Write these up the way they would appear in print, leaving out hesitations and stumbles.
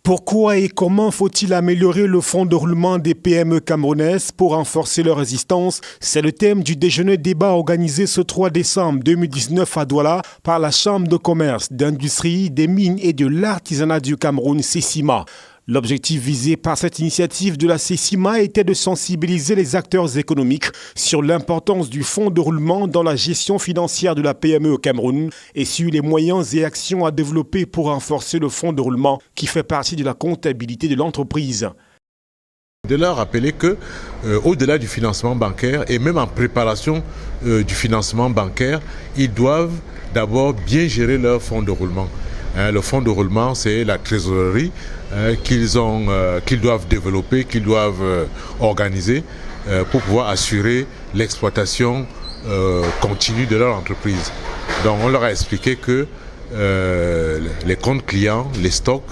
Pourquoi et comment faut-il améliorer le fonds de roulement des PME camerounaises pour renforcer leur résistance? C'est le thème du déjeuner débat organisé ce 3 décembre 2019 à Douala par la Chambre de commerce, d'industrie, des mines et de l'artisanat du Cameroun, CECIMA. L'objectif visé par cette initiative de la CECIMA était de sensibiliser les acteurs économiques sur l'importance du fonds de roulement dans la gestion financière de la PME au Cameroun et sur les moyens et actions à développer pour renforcer le fonds de roulement qui fait partie de la comptabilité de l'entreprise. De leur rappeler que, au-delà du financement bancaire et même en préparation du financement bancaire, ils doivent d'abord bien gérer leur fonds de roulement. Le fonds de roulement, c'est la trésorerie qu'ils doivent développer, qu'ils doivent organiser pour pouvoir assurer l'exploitation continue de leur entreprise. Donc on leur a expliqué que les comptes clients, les stocks,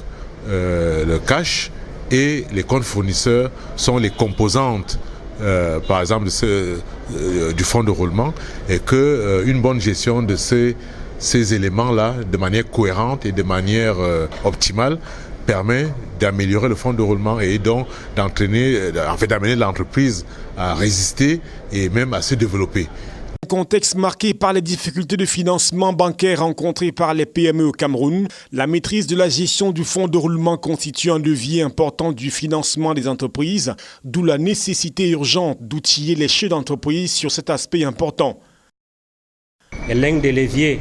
le cash et les comptes fournisseurs sont les composantes par exemple du fonds de roulement et qu'une bonne gestion de ces éléments-là de manière cohérente et de manière optimale permet d'améliorer le fonds de roulement et donc d'amener l'entreprise à résister et même à se développer. Un contexte marqué par les difficultés de financement bancaire rencontrées par les PME au Cameroun, la maîtrise de la gestion du fonds de roulement constitue un levier important du financement des entreprises, d'où la nécessité urgente d'outiller les chefs d'entreprise sur cet aspect important. Et l'un des leviers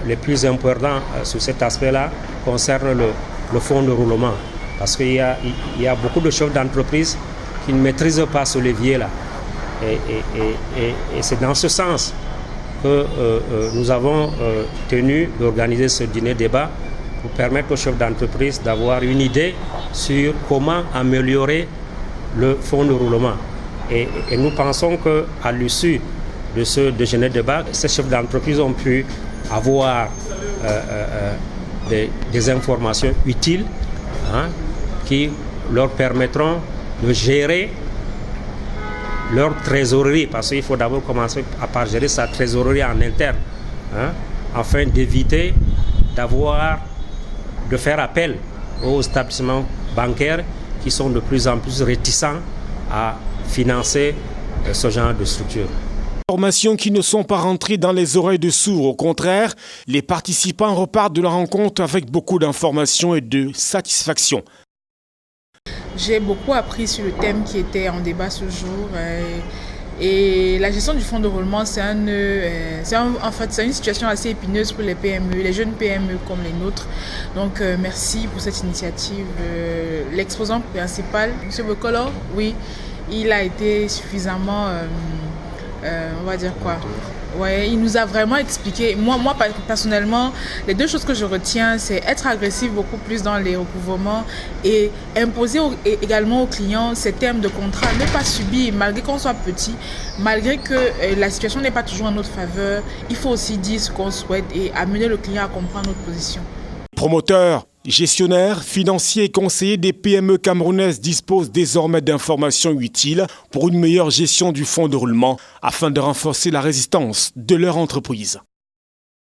les plus importants sur cet aspect-là concerne le fonds de roulement. Parce qu'il y a beaucoup de chefs d'entreprise qui ne maîtrisent pas ce levier-là. Et c'est dans ce sens que nous avons tenu d'organiser ce dîner débat pour permettre aux chefs d'entreprise d'avoir une idée sur comment améliorer le fonds de roulement. Et nous pensons qu'à l'issue de ce déjeuner débat, ces chefs d'entreprise ont pu avoir des informations utiles qui leur permettront de gérer leur trésorerie, parce qu'il faut d'abord commencer par gérer sa trésorerie en interne, afin d'éviter de faire appel aux établissements bancaires qui sont de plus en plus réticents à financer ce genre de structure. Informations qui ne sont pas rentrées dans les oreilles de sourds. Au contraire, les participants repartent de la rencontre avec beaucoup d'informations et de satisfaction. J'ai beaucoup appris sur le thème qui était en débat ce jour. Et la gestion du fonds de roulement, c'est une situation assez épineuse pour les PME, les jeunes PME comme les nôtres. Donc merci pour cette initiative. L'exposant principal, M. Bokolo, oui, il a été suffisamment... on va dire quoi? Ouais, il nous a vraiment expliqué. Moi, personnellement, les deux choses que je retiens, c'est être agressif beaucoup plus dans les recouvrements et imposer également aux clients ces termes de contrat. Ne pas subir, malgré qu'on soit petit, malgré que la situation n'est pas toujours en notre faveur, il faut aussi dire ce qu'on souhaite et amener le client à comprendre notre position. Promoteurs, gestionnaires, financiers et conseillers des PME camerounaises disposent désormais d'informations utiles pour une meilleure gestion du fonds de roulement afin de renforcer la résistance de leur entreprise.